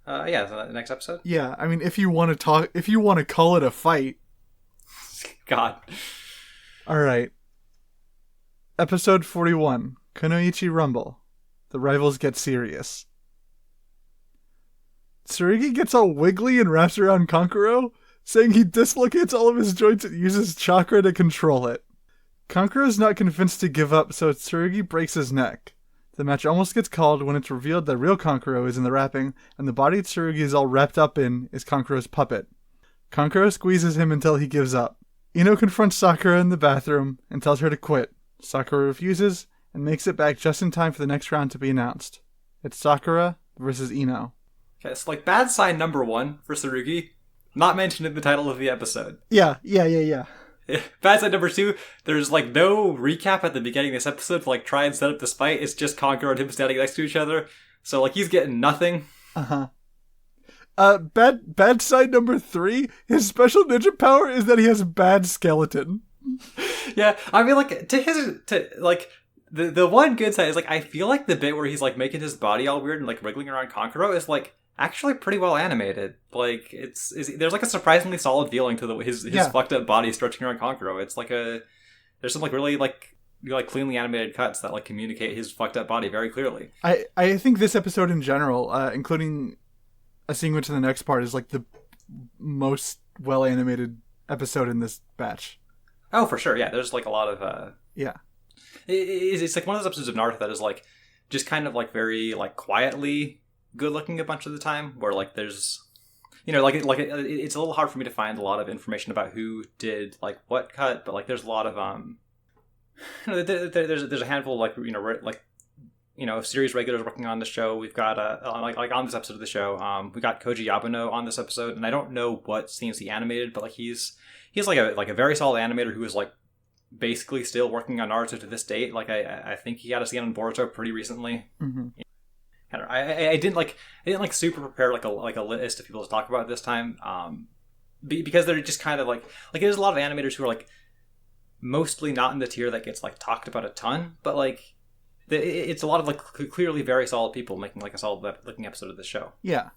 Yeah, so the next episode. Yeah, I mean, if you want to call it a fight. God. All right. Episode 41, Kunoichi Rumble. The rivals get serious. Tsurugi gets all wiggly and wraps around Kankuro, saying he dislocates all of his joints and uses chakra to control it. Kankuro's not convinced to give up, so Tsurugi breaks his neck. The match almost gets called when it's revealed that real Kankuro is in the wrapping, and the body Tsurugi is all wrapped up in is Kankuro's puppet. Kankuro squeezes him until he gives up. Ino confronts Sakura in the bathroom and tells her to quit. Sakura refuses and makes it back just in time for the next round to be announced. It's Sakura versus Ino. Okay, so like bad sign number 1 for Tsurugi, not mentioned in the title of the episode. Yeah. Bad sign number 2, there's like no recap at the beginning of this episode to like try and set up this fight. It's just Kankuro and him standing next to each other. So like he's getting nothing. Uh-huh. Bad side number 3, his special ninja power is that he has a bad skeleton. Yeah, I mean like the one good side is like I feel like the bit where he's like making his body all weird and like wriggling around Kankuro is like actually pretty well animated. Like there's like a surprisingly solid feeling to his fucked up body stretching around Kankuro. It's like there's some like really like cleanly animated cuts that like communicate his fucked up body very clearly. I think this episode in general, including a sequence in the next part, is like the most well animated episode in this batch. Oh, for sure. Yeah, there's like a lot of yeah. It's like one of those episodes of Naruto that is like just kind of like very like quietly good looking a bunch of the time, where like there's it's a little hard for me to find a lot of information about who did like what cut, but like there's a lot of there's a handful of like series regulars working on the show. We've got like on this episode of the show, we got Koji Yabuno on this episode, and I don't know what scenes he animated, but like he's like a very solid animator who is like basically still working on Naruto to this date. Like I think he had a scene on Boruto pretty recently. Mm-hmm. I didn't super prepare like a list of people to talk about this time, because they're just kind of like there's a lot of animators who are like mostly not in the tier that gets like talked about a ton, but like it's a lot of like clearly very solid people making like a solid looking episode of the show. Yeah.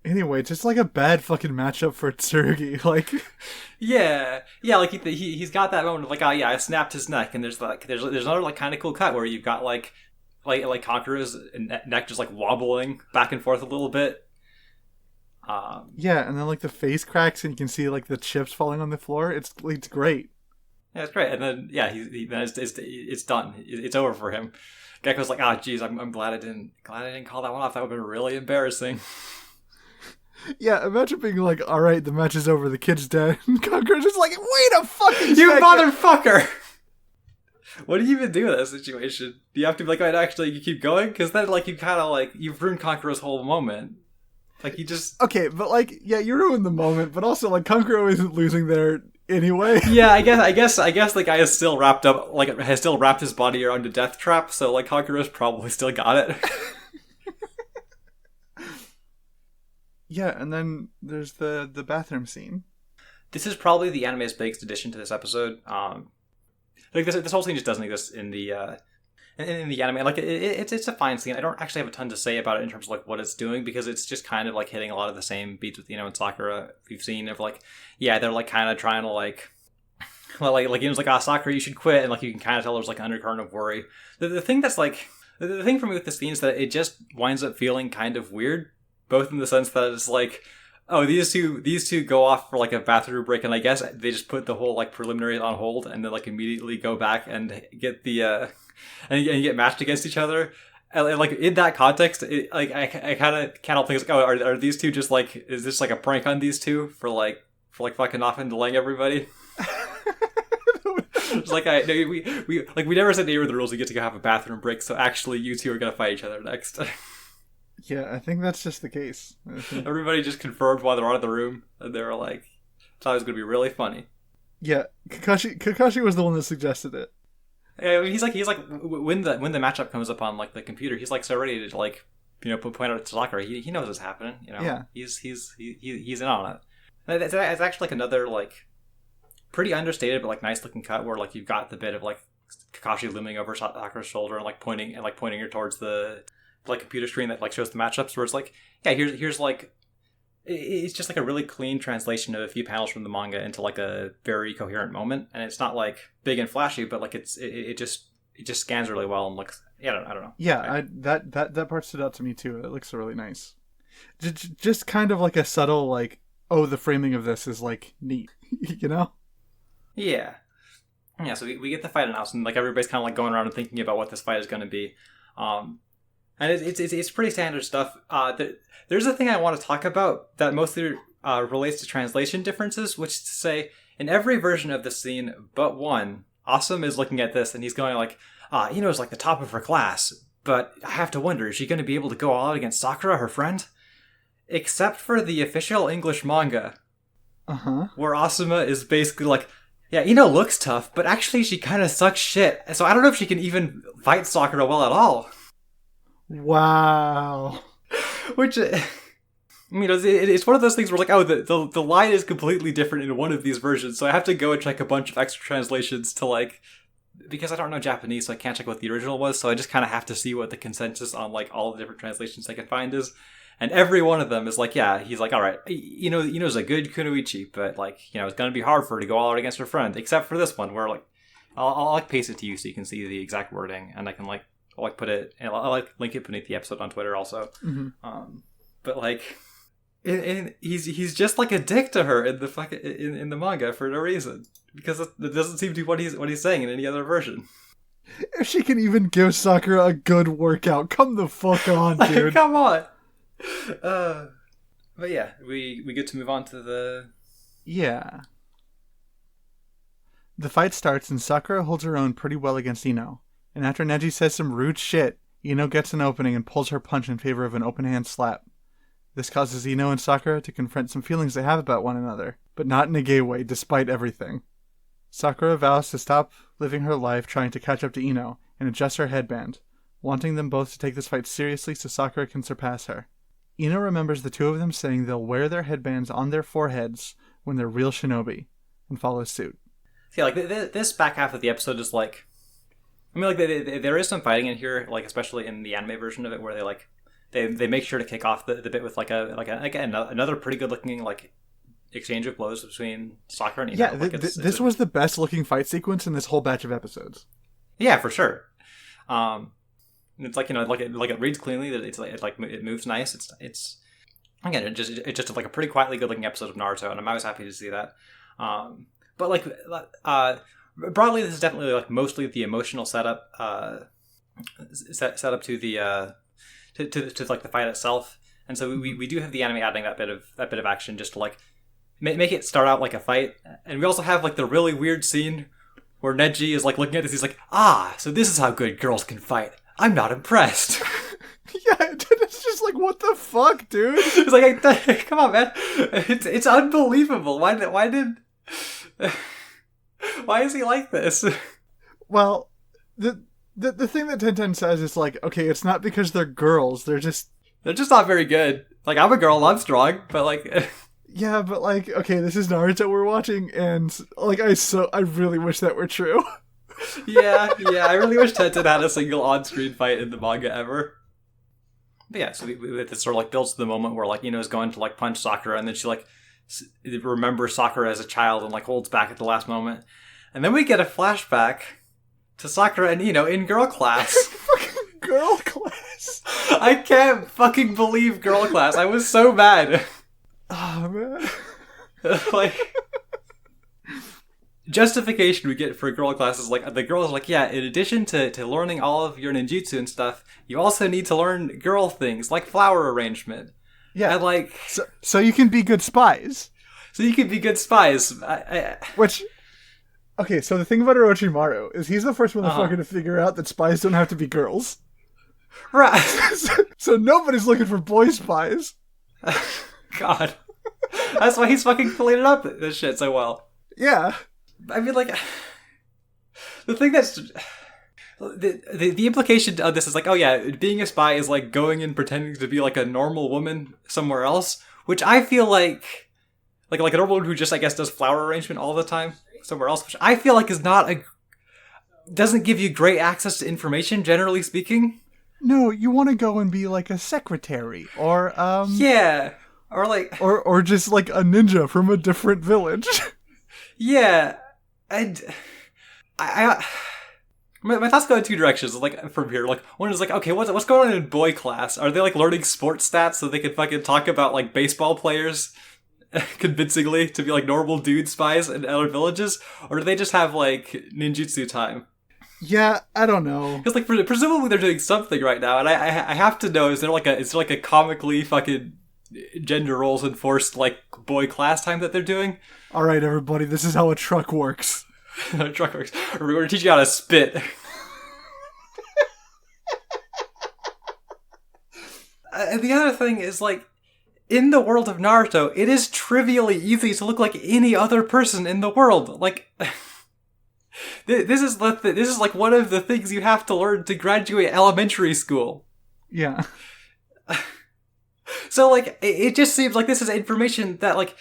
Anyway, just like a bad fucking matchup for Tsurugi, like. Yeah, like he's got that moment of like, oh yeah, I snapped his neck, and there's another like kind of cool cut where you've got like Kankuro's neck just like wobbling back and forth a little bit. Yeah, and then like the face cracks and you can see like the chips falling on the floor. It's great. Yeah, it's great. And then then it's done. It's over for him. Gecko's like, geez, I'm glad I didn't call that one off. That would have been really embarrassing. Yeah, imagine being like, all right, the match is over, the kid's dead. And Kankuro's just like, wait a fucking you second. motherfucker! What do you even do in that situation? Do you have to be like, all right, actually, you keep going? Because then, like, you kind of, like, you've ruined Kankuro's whole moment. Like, you just... Okay, but, like, yeah, you ruined the moment, but also, like, Kankuro isn't losing there anyway. Yeah, I guess the guy is still wrapped up, like, has still wrapped his body around a death trap, so, like, Kankuro's probably still got it. Yeah, and then there's the bathroom scene. This is probably the anime's biggest addition to this episode. Like this whole scene just doesn't exist in the anime. Like it's a fine scene. I don't actually have a ton to say about it in terms of like what it's doing, because it's just kind of like hitting a lot of the same beats with Ino and Sakura we've seen of like, yeah, they're like kind of trying to like Ino's like, Sakura, you should quit, and like you can kind of tell there's like an undercurrent of worry. The thing that's like the thing for me with this scene is that it just winds up feeling kind of weird. Both in the sense that it's like, oh, these two go off for like a bathroom break, and I guess they just put the whole like preliminaries on hold, and then like immediately go back and get the and get matched against each other. And like in that context, I kind of can't help think like, oh, are these two just like, is this like a prank on these two for fucking off and delaying everybody? It's like we never said near the rules. We get to go have a bathroom break, so actually you two are gonna fight each other next. Yeah, I think that's just the case. Everybody just confirmed while they're out of the room, and they were like, thought it was going to be really funny. Yeah, Kakashi was the one that suggested it. Yeah, he's like when the matchup comes up on like the computer, he's like so ready to like, point out to Sakura. He knows what's happening. Yeah. He's in on it. It's actually like another like pretty understated but like nice looking cut where like you've got the bit of like Kakashi looming over Sakura's shoulder and like pointing her towards the like computer screen that like shows the matchups, where it's like, yeah, here's like, it's just like a really clean translation of a few panels from the manga into like a very coherent moment, and it's not like big and flashy, but like it just scans really well and looks. Yeah, I don't know. Yeah, that part stood out to me too. It looks really nice. Just kind of like a subtle like, oh, the framing of this is like neat, you know? Yeah. Yeah, so we get the fight announced, and like everybody's kind of like going around and thinking about what this fight is going to be, and it's pretty standard stuff. There's a thing I want to talk about that mostly relates to translation differences, which is to say, in every version of the scene but one, Awesome is looking at this and he's going like, Ino's like the top of her class, but I have to wonder, is she going to be able to go all out against Sakura, her friend? Except for the official English manga, where Asuma is basically like, yeah, Ino looks tough, but actually she kind of sucks shit, so I don't know if she can even fight Sakura well at all. Wow. Which, I mean, it's one of those things where like, oh, the line is completely different in one of these versions, so I have to go and check a bunch of extra translations to like, because I don't know Japanese, so I can't check what the original was, so I just kind of have to see what the consensus on like all the different translations I can find is. And every one of them is like, yeah, he's like, all right, Ino's a good kunoichi, but like, it's going to be hard for her to go all out against her friend, except for this one where like, I'll like paste it to you so you can see the exact wording, and I can like, I'll like put it, and I'll like link it beneath the episode on Twitter also. Mm-hmm. But like, he's just like a dick to her in the fucking in the manga for no reason, because it doesn't seem to be what he's saying in any other version. If she can even give Sakura a good workout, come the fuck on, dude. Come on. But yeah, we get to move on to the... Yeah. The fight starts and Sakura holds her own pretty well against Ino. And after Neji says some rude shit, Ino gets an opening and pulls her punch in favor of an open hand slap. This causes Ino and Sakura to confront some feelings they have about one another, but not in a gay way, despite everything. Sakura vows to stop living her life trying to catch up to Ino and adjust her headband, wanting them both to take this fight seriously so Sakura can surpass her. Ino remembers the two of them saying they'll wear their headbands on their foreheads when they're real shinobi, and follows suit. Yeah, like this back half of the episode is like, I mean, like there is some fighting in here, like especially in the anime version of it, where they like they make sure to kick off the bit with like another pretty good looking like exchange of blows between Sakura and Ino. Yeah, this was the best looking fight sequence in this whole batch of episodes. Yeah, for sure. It's like it reads cleanly. That it moves nice. It's again it's just like a pretty quietly good looking episode of Naruto, and I'm always happy to see that. But like broadly, this is definitely like mostly the emotional setup, set up to the to like the fight itself, and so we do have the anime adding that bit of action just to like make it start out like a fight, and we also have like the really weird scene where Neji is like looking at this. He's like, so this is how good girls can fight. I'm not impressed. Yeah, it's just like, what the fuck, dude? It's like, come on, man. It's unbelievable. Why is he like this? Well, the thing that Tenten says is like, okay, it's not because they're girls. They're just not very good. Like, I'm a girl, I'm strong, but like... Yeah, but like, okay, this is Naruto we're watching, and like, I really wish that were true. yeah, I really wish Tenten had a single on-screen fight in the manga ever. But yeah, so this sort of like builds to the moment where like Ino's going to like punch Sakura, and then she like remembers Sakura as a child and like holds back at the last moment. And then we get a flashback to Sakura and Ino in girl class. Fucking girl class. I can't fucking believe girl class. I was so mad. Oh, man. Like... Justification we get for girl class is like, the girl's like, yeah, in addition to learning all of your ninjutsu and stuff, you also need to learn girl things, like flower arrangement. Yeah. And like... So you can be good spies. Which... Okay, so the thing about Orochimaru is he's the first motherfucker to figure out that spies don't have to be girls. Right. So nobody's looking for boy spies. God. That's why he's fucking pulling it up this shit so well. Yeah. I mean, like, the thing that's... The implication of this is like, oh yeah, being a spy is like going and pretending to be like a normal woman somewhere else, which I feel like a normal woman who just, I guess, does flower arrangement all the time somewhere else, which I feel like is not doesn't give you great access to information, generally speaking. no, you want to go and be like a secretary or Yeah. Or like or just like a ninja from a different village. yeah. I my thoughts go in two directions. Like from here, like one is like, okay, what's going on in boy class? Are they like learning sports stats so they can fucking talk about like baseball players convincingly to be like normal dude spies in other villages, or do they just have like ninjutsu time? Yeah, I don't know. Because like presumably they're doing something right now, and I have to know, is there like a comically fucking gender roles enforced like boy class time that they're doing? All right, everybody, this is how a truck works. Truck works. We're gonna teach you how to spit. And the other thing is, like, in the world of Naruto, it is trivially easy to look like any other person in the world. Like, this is like one of the things you have to learn to graduate elementary school. Yeah. So, like, it just seems like this is information that, like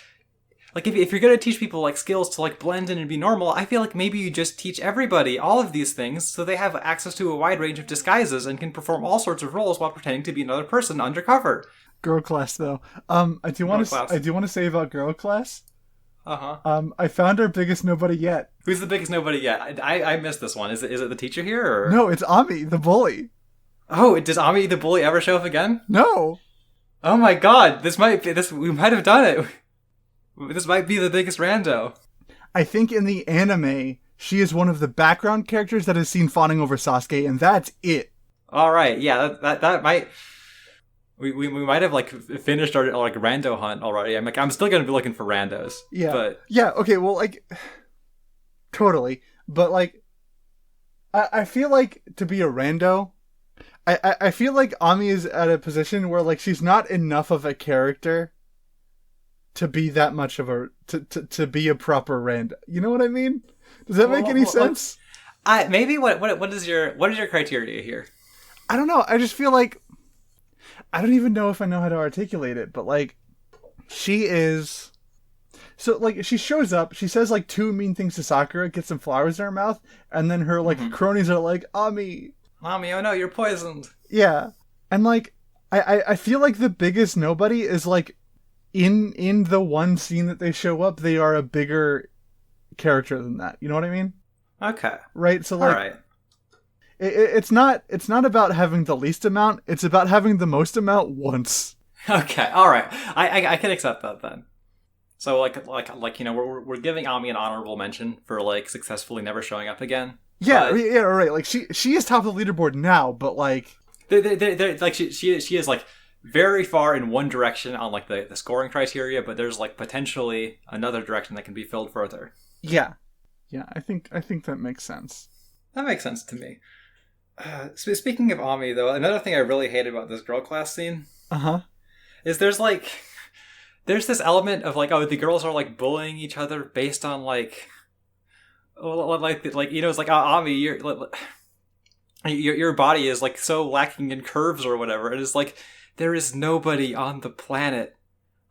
if you're gonna teach people like skills to like blend in and be normal, I feel like maybe you just teach everybody all of these things so they have access to a wide range of disguises and can perform all sorts of roles while pretending to be another person undercover. Girl class, though. I do want to say about girl class. I found our biggest nobody yet. Who's the biggest nobody yet? I missed this one. Is it the teacher here? Or? No, it's Ami, the bully. Oh, does Ami the bully ever show up again? No. Oh my god, we might have done it. This might be the biggest rando. I think in the anime, she is one of the background characters that is seen fawning over Sasuke, and that's it. All right, yeah, that might. We might have like finished our like rando hunt already. I'm still gonna be looking for randos. Yeah, but yeah, okay, well, like, totally, but like, I feel like to be a rando, I feel like Ami is at a position where like she's not enough of a character to be that much of a to be a proper rando. You know what I mean? Does that make any sense? Maybe what is your criteria here? I don't know. I just feel like I don't even know if I know how to articulate it, but like she is so like she shows up, she says like two mean things to Sakura, gets some flowers in her mouth, and then her like cronies are like, Ami, oh no, you're poisoned. Yeah. And like I feel like the biggest nobody is like in the one scene that they show up, they are a bigger character than that. You know what I mean? Okay. Right? So like, all right. It's not about having the least amount, it's about having the most amount once. Okay, all right. I can accept that then. So like you know, we're giving Ami an honorable mention for like successfully never showing up again. Yeah, yeah, right. Like she is top of the leaderboard now, but like they're like she is like very far in one direction on like the scoring criteria, but there's like potentially another direction that can be filled further. Yeah, I think that makes sense. That makes sense to me. Speaking of Ami, though, another thing I really hate about this girl class scene, is there's this element of like, oh, the girls are like bullying each other based on like you know, it's like, oh, Ami, your body is like so lacking in curves or whatever, and it's like, there is nobody on the planet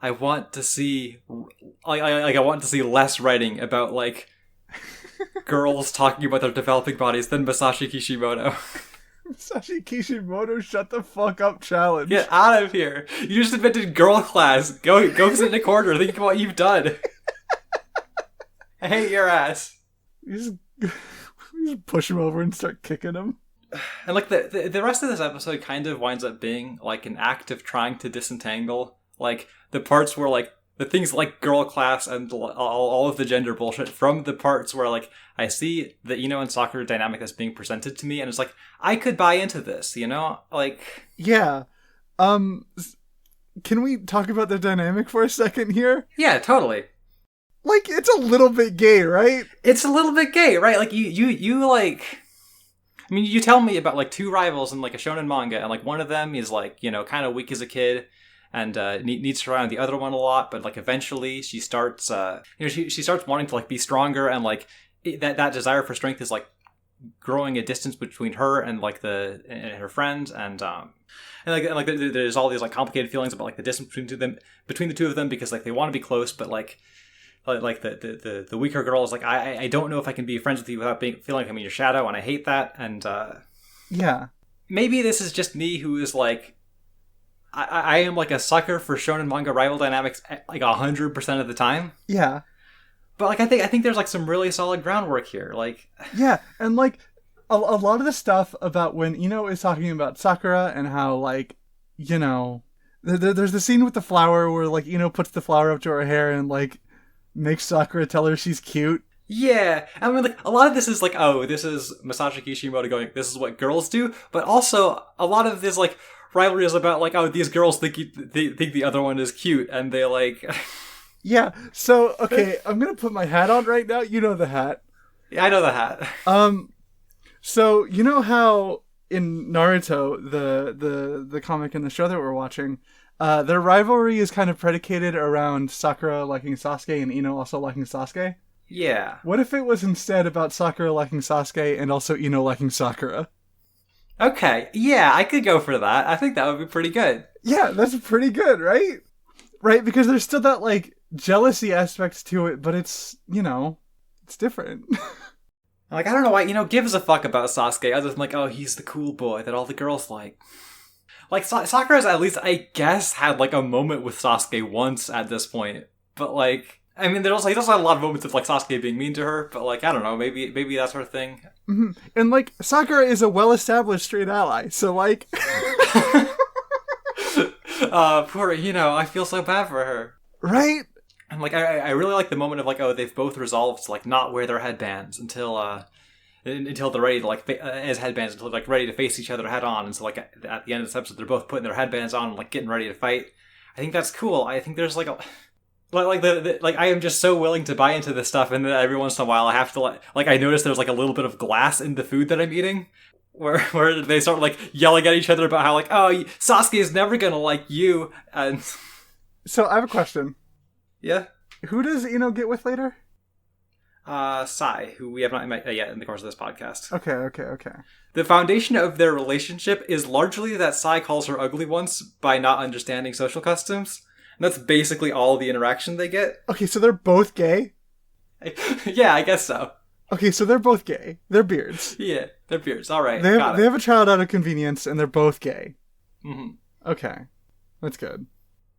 I want to see I want to see less writing about like girls talking about their developing bodies than Masashi Kishimoto. Masashi Kishimoto, shut the fuck up challenge. Get out of here. You just invented girl class. Go sit in a corner. Think about what you've done. I hate your ass. You just push him over and start kicking him. And like the rest of this episode kind of winds up being like an act of trying to disentangle like the parts where like the things like girl class and all of the gender bullshit from the parts where like I see the Ino and Sakura dynamic that's being presented to me, and it's like I could buy into this, you know? Like, yeah. Can we talk about the dynamic for a second here? Yeah, totally. Like, it's a little bit gay, right? It's a little bit gay, right? Like you like, I mean, you tell me about like two rivals in like a shonen manga, and like one of them is like, you know, kind of weak as a kid and needs to rely on the other one a lot, but like eventually she starts she starts wanting to like be stronger, and like that desire for strength is like growing a distance between her and like and her friends, and like there's all these like complicated feelings about like the distance between the two of them, because like they want to be close, but like the weaker girl is like, I don't know if I can be friends with you without feeling like I'm in your shadow, and I hate that. And yeah, maybe this is just me who is like, I am like a sucker for shonen manga rival dynamics like 100% of the time. Yeah. But like I think there's like some really solid groundwork here. Like Yeah, and like a lot of the stuff about when Ino is talking about Sakura and how like, you know, there's the scene with the flower where like Ino puts the flower up to her hair and like makes Sakura tell her she's cute. yeah, I mean, like, a lot of this is like, oh, this is Masashi Kishimoto going, this is what girls do, but also a lot of this, like, rivalry is about, like, oh, these girls think the other one is cute, and they, like... Yeah, so, okay, I'm gonna put my hat on right now. You know the hat. Yeah, I know the hat. So, you know how in Naruto, the comic and the show that we're watching, their rivalry is kind of predicated around Sakura liking Sasuke and Ino also liking Sasuke? Yeah. What if it was instead about Sakura liking Sasuke and also Ino liking Sakura? Okay, yeah, I could go for that. I think that would be pretty good. Yeah, that's pretty good, right? Right, because there's still that, like, jealousy aspect to it, but it's, you know, it's different. Like, I don't know why, gives a fuck about Sasuke other than, like, oh, he's the cool boy that all the girls like. Like, Sakura's at least, I guess, had, like, a moment with Sasuke once at this point. But, like, I mean, he also had a lot of moments of, like, Sasuke being mean to her, but, like, I don't know, maybe that's her thing. Mm-hmm. And, like, Sakura is a well-established straight ally, so, like... Poor, I feel so bad for her. Right? And, like, I really like the moment of, like, oh, they've both resolved to, like, not wear their headbands until they're ready to, like, as headbands, until they're, like, ready to face each other head on. And so, like, at the end of this episode, they're both putting their headbands on and, like, getting ready to fight. I think that's cool. I think there's, like, I am just so willing to buy into this stuff, and then every once in a while I have to, like, I notice there's, like, a little bit of glass in the food that I'm eating. Where they start, like, yelling at each other about how, like, oh, Sasuke is never gonna like you, and... So, I have a question. Yeah? Who does Ino get with later? Sai, who we have not met yet in the course of this podcast. Okay. The foundation of their relationship is largely that Sai calls her ugly once by not understanding social customs. And that's basically all the interaction they get. Okay, so they're both gay? Yeah, I guess so. Okay, so they're both gay. They're beards. Yeah, they're beards. All right, they have a child out of convenience, and they're both gay. Mm-hmm. Okay, that's good.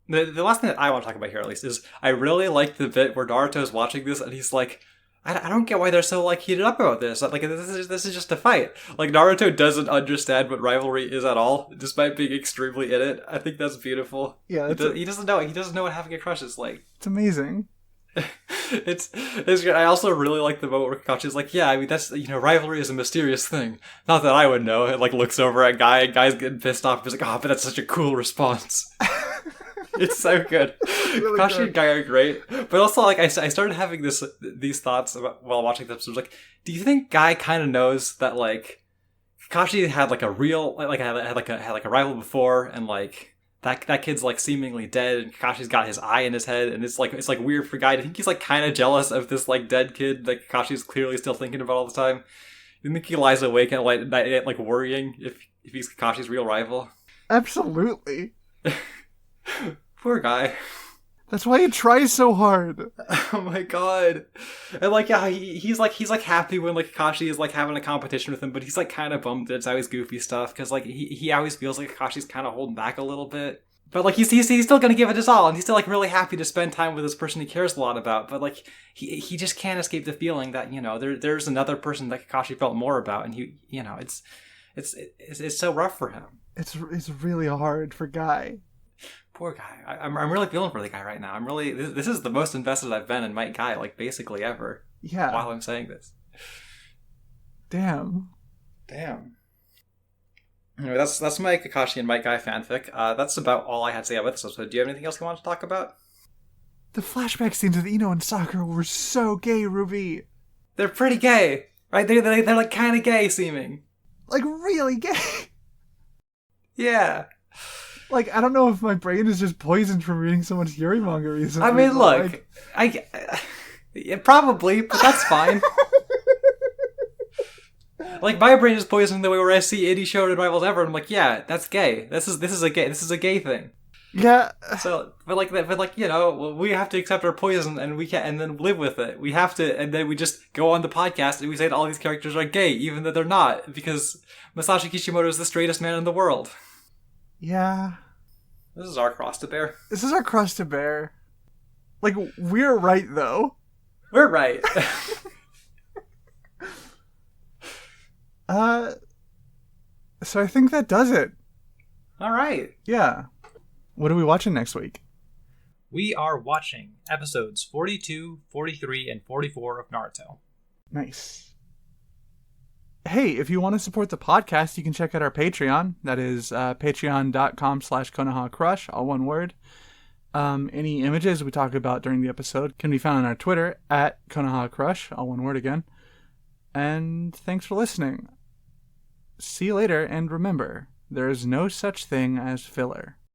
The last thing that I want to talk about here, at least, is I really like the bit where Naruto's watching this, and he's like, I don't get why they're so, like, heated up about this. Like, this is just a fight. Like, Naruto doesn't understand what rivalry is at all, despite being extremely in it. I think that's beautiful. Yeah, he doesn't know. He doesn't know what having a crush is like. It's amazing. It's good. I also really like the moment where Kakashi's like, yeah, I mean, that's, rivalry is a mysterious thing. Not that I would know. It, like, looks over at Guy, and Guy's getting pissed off. He's like, oh, but that's such a cool response. It's so good. Really Kakashi good. And Guy are great. But also, like, I started having these thoughts while watching this episode. Like, do you think Guy kind of knows that, like, Kakashi had, like, a real, like, had a rival before, and, like, that kid's, like, seemingly dead, and Kakashi's got his eye in his head, and it's weird for Guy. I think he's, like, kind of jealous of this, like, dead kid that Kakashi's clearly still thinking about all the time. You think he lies awake at, like, worrying if he's Kakashi's real rival? Absolutely. Poor Guy. That's why he tries so hard. Oh my god. And, like, yeah, he's happy when, like, Kakashi is, like, having a competition with him, but he's, like, kind of bummed that it's always goofy stuff, because, like, he always feels like Kakashi's kind of holding back a little bit. But, like, he's still gonna give it his all, and he's still, like, really happy to spend time with this person he cares a lot about, but, like, he just can't escape the feeling that, there's another person that Kakashi felt more about, and it's so rough for him. It's really hard for Guy. Poor Guy. I'm really feeling for the guy right now. This is the most invested I've been in Might Guy, like, basically ever. Yeah. While I'm saying this. Damn. Anyway, that's my Kakashi and Might Guy fanfic. That's about all I had to say about this episode. Do you have anything else you want to talk about? The flashback scenes with Ino and Sakura were so gay, Ruby. They're pretty gay, right? They're like, kind of gay seeming. Like, really gay. Yeah. Like, I don't know if my brain is just poisoned from reading so much Yuri manga recently. I mean, look, yeah, probably, but that's fine. Like, my brain is poisoned the way where I see indie shonen rivals ever, and I'm like, yeah, that's gay. This is a gay thing. Yeah. So, but like, you know, we have to accept our poison, and we can't, and then live with it. We have to, and then we just go on the podcast and we say that all these characters are gay, even though they're not, because Masashi Kishimoto is the straightest man in the world. Yeah. This is our cross to bear. This is our cross to bear. Like, we're right, though. We're right. So I think that does it. All right. Yeah. What are we watching next week? We are watching episodes 42, 43, and 44 of Naruto. Nice. Hey, if you want to support the podcast, you can check out our Patreon. That is patreon.com/KonohaCrush, all one word. Any images we talk about during the episode can be found on our Twitter @KonohaCrush, all one word again. And thanks for listening. See you later, and remember, there is no such thing as filler.